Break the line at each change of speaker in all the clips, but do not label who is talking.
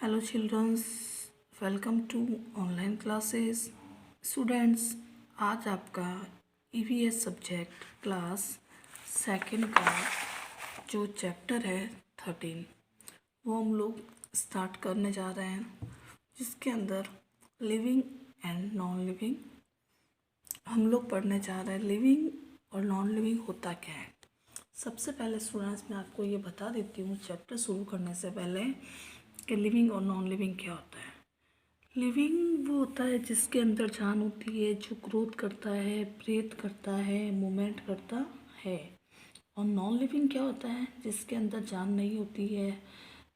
Hello, children. Welcome to online classes. Students, आज आपका EVS subject class second का जो चैप्टर है 13 वो हम लोग स्टार्ट करने जा रहे हैं, जिसके अंदर लिविंग एंड नॉन लिविंग हम लोग पढ़ने जा रहे हैं। लिविंग और नॉन लिविंग होता क्या है। सबसे पहले स्टूडेंट्स, मैं आपको ये बता देती हूँ चैप्टर शुरू करने से पहले कि लिविंग और नॉन लिविंग क्या होता है। लिविंग वो होता है जिसके अंदर जान होती है, जो ग्रोथ करता है, ब्रीथ करता है, मूवमेंट करता है। और नॉन लिविंग क्या होता है, जिसके अंदर जान नहीं होती है,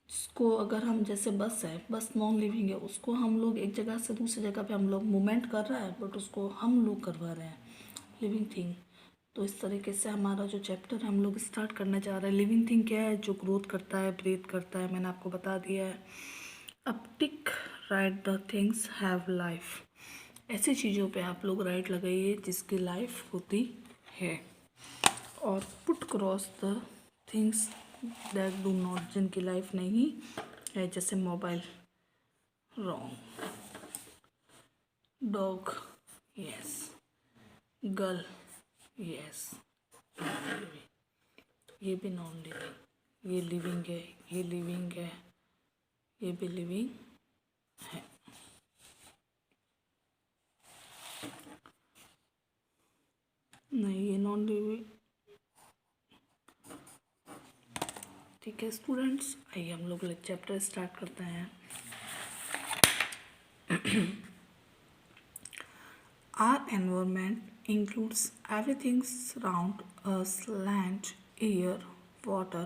जिसको अगर हम जैसे बस है, बस नॉन लिविंग है, उसको हम लोग एक जगह से दूसरी जगह पे हम लोग मूवमेंट कर रहा है, बट उसको हम लोग करवा रहे हैं लिविंग थिंग। तो इस तरीके से हमारा जो चैप्टर है हम लोग स्टार्ट करने जा रहे हैं। लिविंग थिंग क्या है, जो ग्रोथ करता है, ब्रीथ करता है, मैंने आपको बता दिया है। अब टिक right the things have life. ऐसी चीज़ों पे आप लोग राइट लगाइए जिसकी लाइफ होती है। और put cross the things that do not, जिनकी लाइफ नहीं है, जैसे mobile wrong, dog yes, girl yes, ये भी नॉन लिविंग, ये लिविंग है, ये लिविंग है, ये भी लिविंग है। नहीं, ये नॉन लिविंग। ठीक है स्टूडेंट्स, आइए हम लोग चैप्टर स्टार्ट करते हैं। Our environment includes everything around us: land, air, water,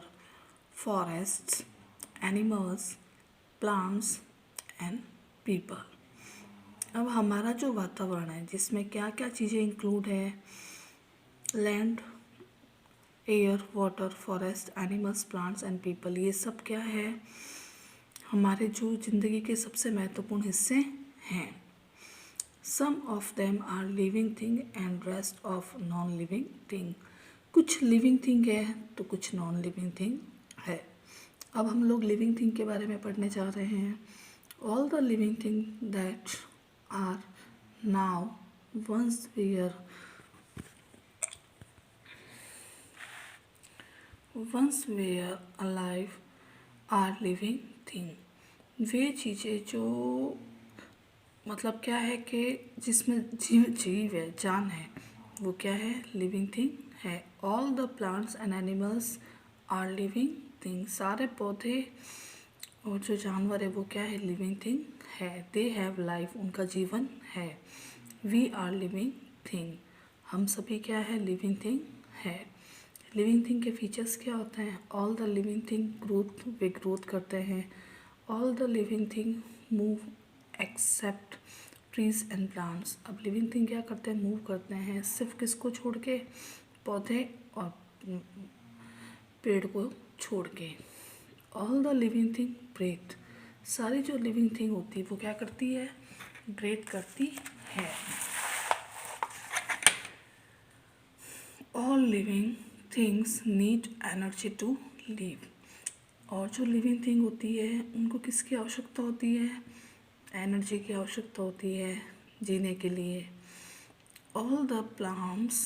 forests, animals, plants and people. अब हमारा जो वातावरण है जिसमें क्या क्या चीज़ें इंक्लूड है, land, air, water, forest, animals, plants and people, ये सब क्या है, हमारे जो ज़िंदगी के सबसे महत्वपूर्ण हिस्से हैं। Some of them are living thing and rest of non living thing. कुछ लिविंग थिंग है तो कुछ नॉन लिविंग थिंग है। अब हम लोग लिविंग थिंग के बारे में पढ़ने जा रहे हैं। All the living thing that are now once were alive are living thing. वे चीज़ें जो मतलब क्या है कि जिसमें जीव है, जान है, वो क्या है, लिविंग थिंग है। All the plants and animals are living thing. सारे पौधे और जो जानवर है वो क्या है, लिविंग थिंग है। दे हैव लाइफ, उनका जीवन है। वी आर लिविंग थिंग, हम सभी क्या है, लिविंग थिंग है। लिविंग थिंग के फीचर्स क्या होते हैं। All the living thing growth, वे ग्रोथ करते हैं। All the living thing move except trees and plants. अब लिविंग थिंग क्या करते हैं, मूव करते हैं, सिर्फ किसको छोड़ के, पौधे और पेड़ को छोड़ के। All the living thing breathe, सारी जो लिविंग थिंग होती है वो क्या करती है, ब्रीथ करती है। All living things need energy to live. और जो लिविंग थिंग होती है उनको किसकी आवश्यकता होती है, एनर्जी की आवश्यकता होती है जीने के लिए। All the plants,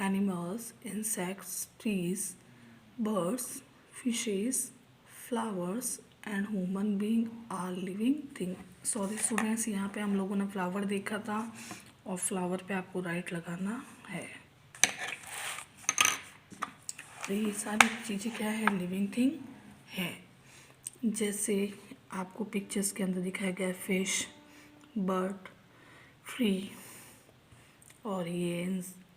animals, insects, trees, birds, fishes, flowers and human being are living thing. Sorry students, यहाँ पे हम लोगों ने फ्लावर देखा था और फ्लावर पे आपको राइट लगाना है। तो ये सारी चीज़ें क्या है, लिविंग थिंग है। जैसे आपको पिक्चर्स के अंदर दिखाया गया है, फिश, बर्ड, ट्री और ये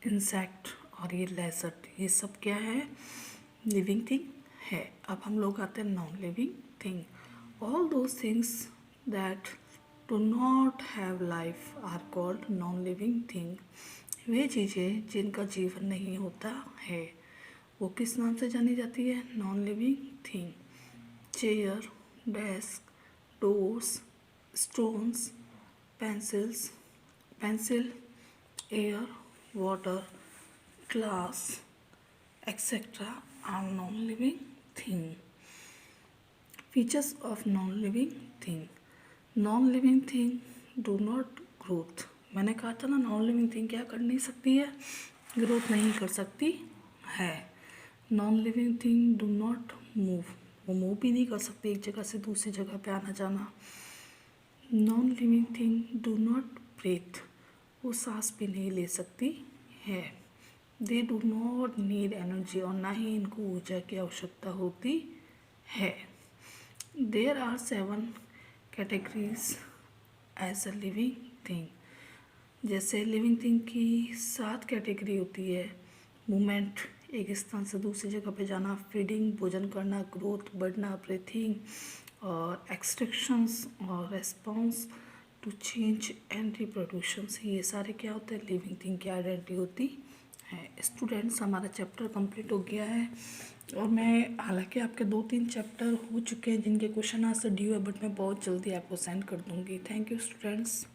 इंसेक्ट और ये लेजर्ड, ये सब क्या है, लिविंग थिंग है। अब हम लोग आते हैं non living thing. All those things that do not have life are called non living thing. वे चीज़ें जिनका जीवन नहीं होता है वो किस नाम से जानी जाती है, non living thing. Chair, desk, doors, stones, pencil, air, water, glass, etc. are non-living thing. Features of non living thing. Non living thing do not growth. मैंने कहा था ना, नॉन लिविंग थिंग क्या कर नहीं सकती है, ग्रोथ नहीं कर सकती है। Non living thing do not move, वो मूव भी नहीं कर सकती एक जगह से दूसरी जगह पे आना जाना। Non living thing do not breathe, वो सांस भी नहीं ले सकती है। They do not need energy, और ना ही इनको ऊर्जा की आवश्यकता होती है। There are 7 categories as a living thing. जैसे लिविंग थिंग की 7 कैटेगरी होती है। मूवमेंट, एक स्थान से दूसरी जगह पे जाना, फीडिंग, भोजन करना, ग्रोथ, बढ़ना, ब्रीथिंग, और एक्सट्रैक्शंस, और response to change and reproductions. ये सारे क्या होते हैं, लिविंग थिंग की आइडेंटिटी होती है। स्टूडेंट्स, हमारा चैप्टर कंप्लीट हो गया है, और मैं हालांकि आपके 2-3 चैप्टर हो चुके हैं जिनके क्वेश्चन आंसर ड्यू है, बट मैं बहुत जल्दी आपको सेंड कर दूंगी। Thank you students.